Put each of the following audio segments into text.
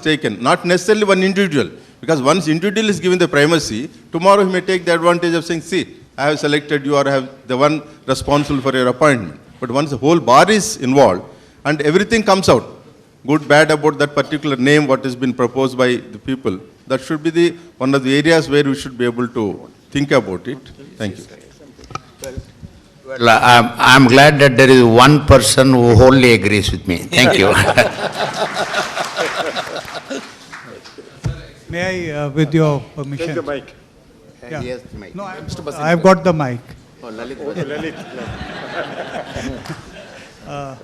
taken, not necessarily one individual, because once individual is given the primacy, tomorrow he may take the advantage of saying, see, I have selected you or I have the one responsible for your appointment. But once the whole bar is involved and everything comes out, good, bad about that particular name, what has been proposed by the people, that should be the one of the areas where we should be able to think about it. Thank you. Well, I'm glad that there is one person who wholly agrees with me. Thank you. May I, with your permission? Take the mic. Yeah. Yes, mic. No, I've got the mic. Oh, Lalit. Lalit.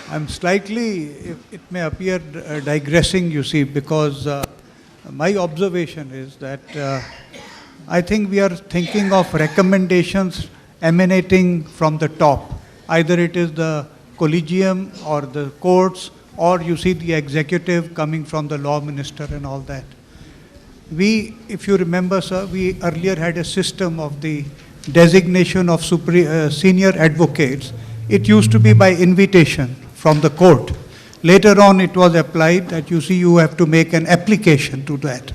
I'm slightly, it may appear digressing, you see, because my observation is that I think we are thinking of recommendations emanating from the top. Either it is the collegium or the courts, or you see the executive coming from the law minister and all that. We, if you remember, sir, we earlier had a system of the designation of senior advocates. It used to be by invitation from the court. Later on it was applied that you see you have to make an application to that.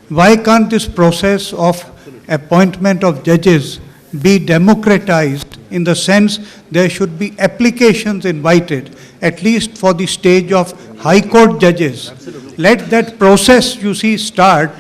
Why can't this process of appointment of judges be democratized in the sense there should be applications invited, at least for the stage of high court judges. Let that process, you see, start,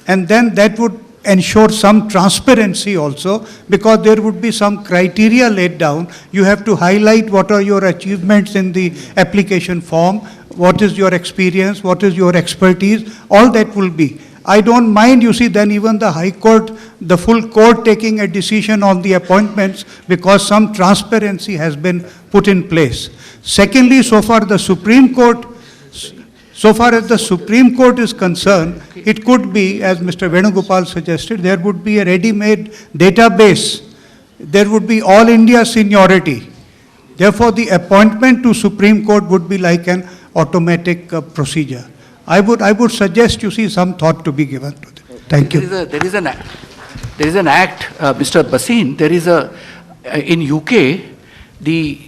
and then that would ensure some transparency also, because there would be some criteria laid down. You have to highlight what are your achievements in the application form, what is your experience, what is your expertise, all that will be. I don't mind, you see, then even the High Court, the full court taking a decision on the appointments, because some transparency has been put in place. Secondly, so far as the Supreme Court is concerned, it could be, as Mr. Venugopal suggested, there would be a ready-made database. There would be all India seniority. Therefore, the appointment to Supreme Court would be like an automatic procedure. I would suggest, you see, some thought to be given to it. Thank you. There is an act, Mr. Basin, there is in UK, the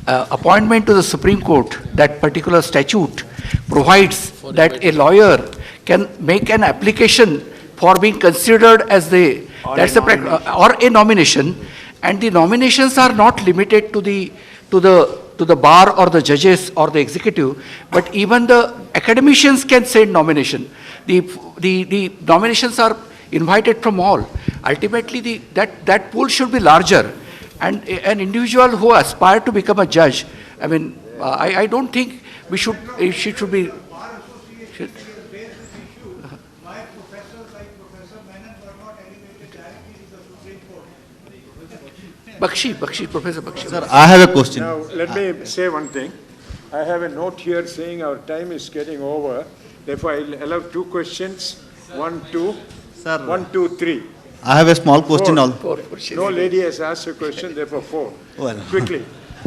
appointment to the Supreme Court, that particular statute provides that a lawyer can make an application for being considered as or a nomination, and the nominations are not limited to the bar or the judges or the executive, but even the academicians can send nomination. The nominations are invited from all. Ultimately, that pool should be larger, and an individual who aspires to become a judge, I mean, I don't think we should. It should be. Why professors like Professor Menon were not elevated directly to the Supreme Court? Professor Bakshi. Sir, I have a question. Now, let me say one thing. I have a note here saying our time is getting over. Therefore, I'll allow two questions. One, two. Sir, 1, 2, 3. I have a small question. Four. No lady has asked a question, therefore 4. Well, Quickly.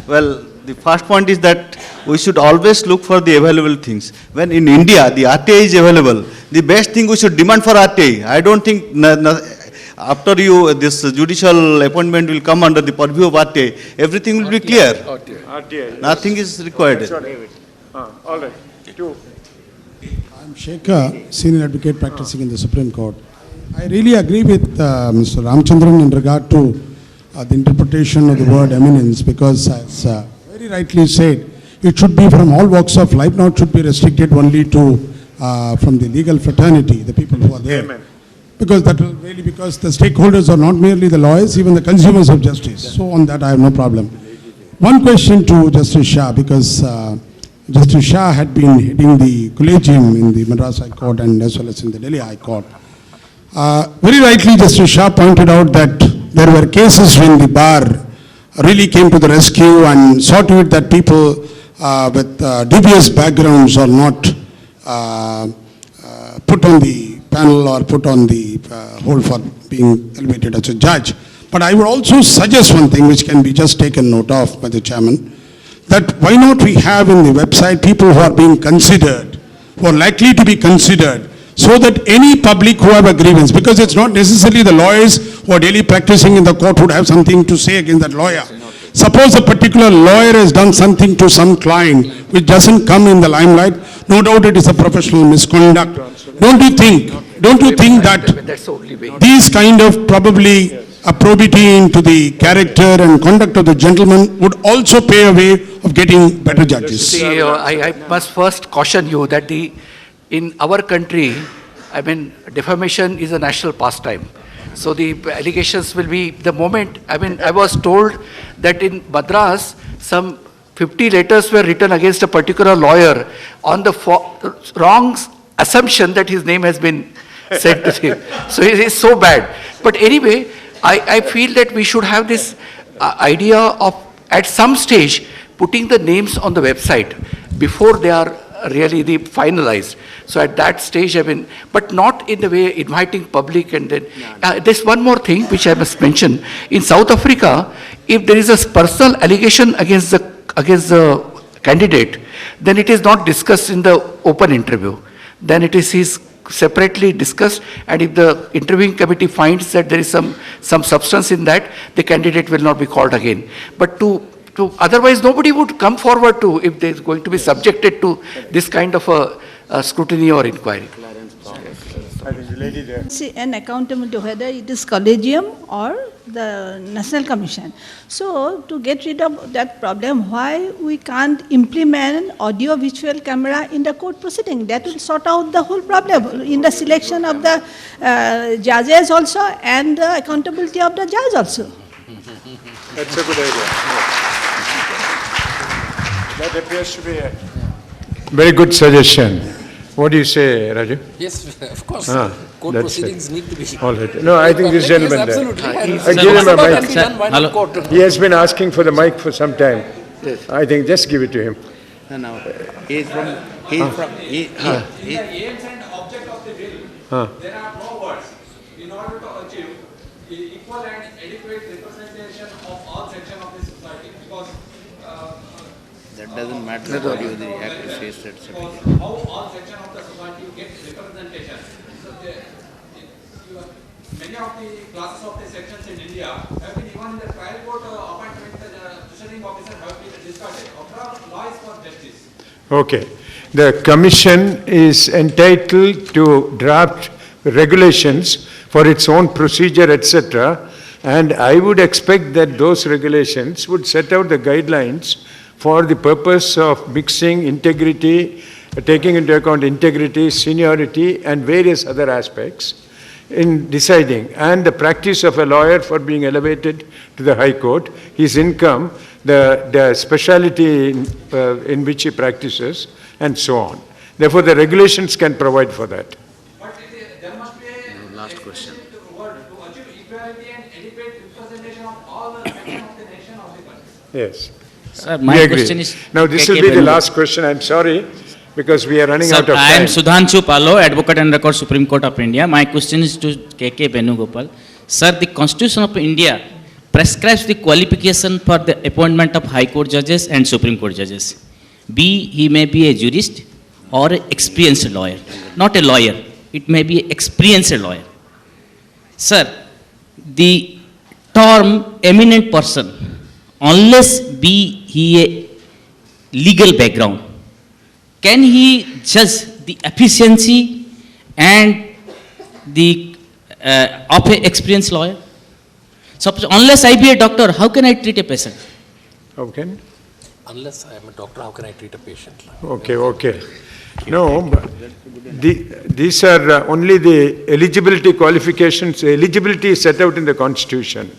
Well, the first point is that we should always look for the available things. When in India, the RTI is available, the best thing we should demand for RTI. I don't think after this judicial appointment will come under the purview of RTI, everything will be clear. RTI. Nothing is required. All right. 2. I'm Shekhar, senior advocate practicing in the Supreme Court. I really agree with Mr. Ramchandran in regard to the interpretation of the word eminence, because as very rightly said, it should be from all walks of life, not should be restricted only to from the legal fraternity, the people who are there. Amen. Because that will really, because the stakeholders are not merely the lawyers, even the consumers of justice. So on that I have no problem. One question to Justice Shah, because Justice Shah had been heading the collegium in the Madras High Court and as well as in the Delhi High Court. Very rightly, Justice Shah pointed out that there were cases when the bar really came to the rescue and saw to it that people with dubious backgrounds are not put on the panel or put on the hold for being elevated as a judge. But I would also suggest one thing which can be just taken note of by the chairman, that why not we have in the website people who are being considered, who are likely to be considered, so that any public who have a grievance, because it's not necessarily the lawyers who are daily practicing in the court would have something to say against that lawyer. Suppose a particular lawyer has done something to some client which doesn't come in the limelight, no doubt it is a professional misconduct. Don't you think that That's the only way. these kind of probably a probity into the character and conduct of the gentleman would also pay a way of getting better judges? See, I must first caution you that in our country, I mean, defamation is a national pastime. So the allegations will be the moment, I mean, I was told that in Madras, some 50 letters were written against a particular lawyer on the wrong assumption that his name has been sent to him. So it is so bad. But anyway, I feel that we should have this idea of, at some stage, putting the names on the website before they are really finalized. So at that stage, I mean, but not in the way inviting public and then. There's one more thing which I must mention. In South Africa, if there is a personal allegation against the candidate, then it is not discussed in the open interview. Then it is separately discussed, and if the interviewing committee finds that there is some substance in that, the candidate will not be called again. But otherwise nobody would come forward to, if they is going to be subjected to this kind of a scrutiny or inquiry. I think the lady there. See, an accountability, whether it is collegium or the National Commission. So, to get rid of that problem, why we can't implement audio-visual camera in the court proceeding? That will sort out the whole problem in the selection of the judges also and the accountability of the judge also. That's a good idea. That appears to be a Very good suggestion. What do you say, Raju? Yes, of course. Court that's proceedings it. need to be. All right. No, I think this gentleman Yes, there. absolutely. I give him a mic. Can be done, why not court? He has been asking for the mic for some time. I think just give it to him. No, he is from, In the aims and object of the bill, there are no words. In order to achieve equal and adequate representation of all sections of the society, because that doesn't matter what you the act says, etc. how all sections of the society get representation. So many of the classes of the sections in India have been even in the trial court appointment, the presiding officer have been discarded. After law is for justice. Okay. The commission is entitled to draft regulations for its own procedure, etc. And I would expect that those regulations would set out the guidelines for the purpose of mixing integrity, taking into account integrity, seniority, and various other aspects in deciding. And the practice of a lawyer for being elevated to the High Court, his income, the specialty in which he practices, and so on. Therefore, the regulations can provide for that. But there must be a last question. word to achieve equality and adequate representation of all the sections of the nation of the country. Yes. Sir, We my agree. question is... Now, this will be the last question. I'm sorry, because we are running out of I am time. Sudhanshu Palo, Advocate and Record, Supreme Court of India. My question is to K.K. Venugopal. Sir, the Constitution of India prescribes the qualification for the appointment of High Court judges and Supreme Court judges. He may be a jurist or an experienced lawyer. Not a lawyer. It may be an experienced lawyer. Sir, the term eminent person, unless be he a legal background, can he judge the efficiency and the of an experienced lawyer? Suppose, unless I be a doctor, how can I treat a patient? How can? Unless I am a doctor, how can I treat a patient? Okay. No, but these are only the eligibility qualifications. Eligibility is set out in the Constitution.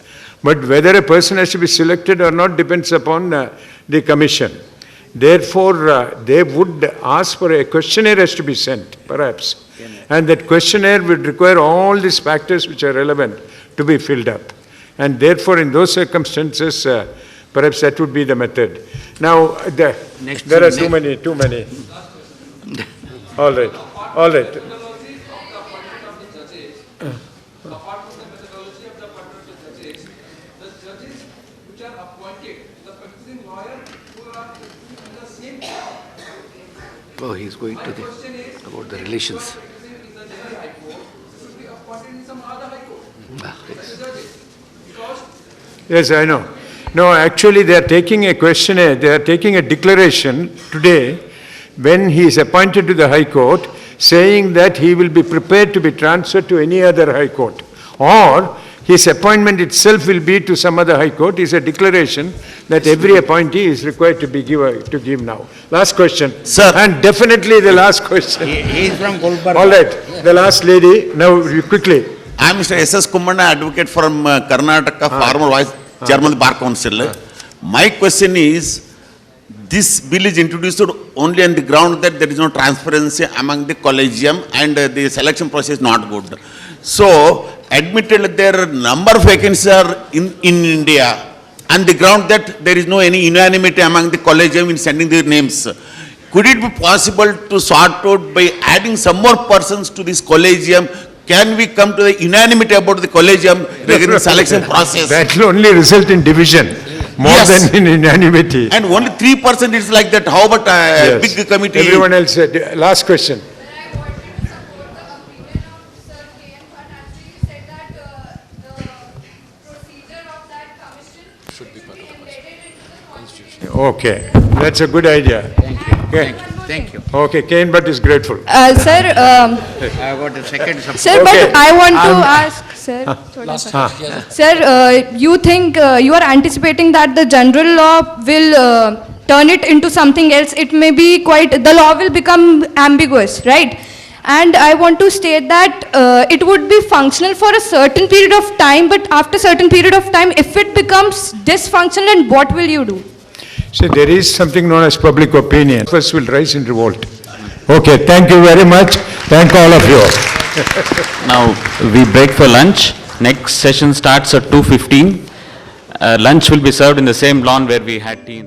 But whether a person has to be selected or not depends upon the commission. Therefore, they would ask for a questionnaire has to be sent, perhaps. And that questionnaire would require all these factors which are relevant to be filled up. And therefore, in those circumstances, perhaps that would be the method. Now, there are too many. All right. Apart from the methodology of the appointment of the judges, the judges which are appointed, the practicing lawyer who are in the same. Oh, he's going to about the relations. Practicing in the Delhi High Court should be appointed in some other High Court. Yes. Judges. Because Yes, I know. No, actually, they are taking a questionnaire, they are taking a declaration today when he is appointed to the High Court, saying that he will be prepared to be transferred to any other High Court. Or his appointment itself will be to some other High Court. It's a declaration that every appointee is required to give now. Last question. Sir. And definitely the last question. He is from Gulbarga. All right, the last lady, now you quickly. I am Mr. S.S. Kummanna, advocate from Karnataka, former Vice Chairman of the Bar Council. My question is, this bill is introduced only on the ground that there is no transparency among the collegium and the selection process is not good. So, admitted there are number of vacancies are in India on the ground that there is no any unanimity among the collegium in sending their names. Could it be possible to sort out by adding some more persons to this collegium? Can we come to the unanimity about the collegium regarding selection process? That will only result in division, more than in unanimity. And only 3% is like that. How about a big committee? Everyone else, last question. Okay, that's a good idea. Thank you. Okay. Thank you. Okay, Kane Butt is grateful. Sir, I got a second. sir, Okay. but I want to ask, sir. Sir, you think you are anticipating that the general law will turn it into something else? It may be quite, the law will become ambiguous, right? And I want to state that it would be functional for a certain period of time, but after certain period of time, if it becomes dysfunctional, then what will you do? See, there is something known as public opinion. First will rise in revolt. Okay, thank you very much. Thank all of you. Now, we break for lunch. Next session starts at 2:15. Lunch will be served in the same lawn where we had tea.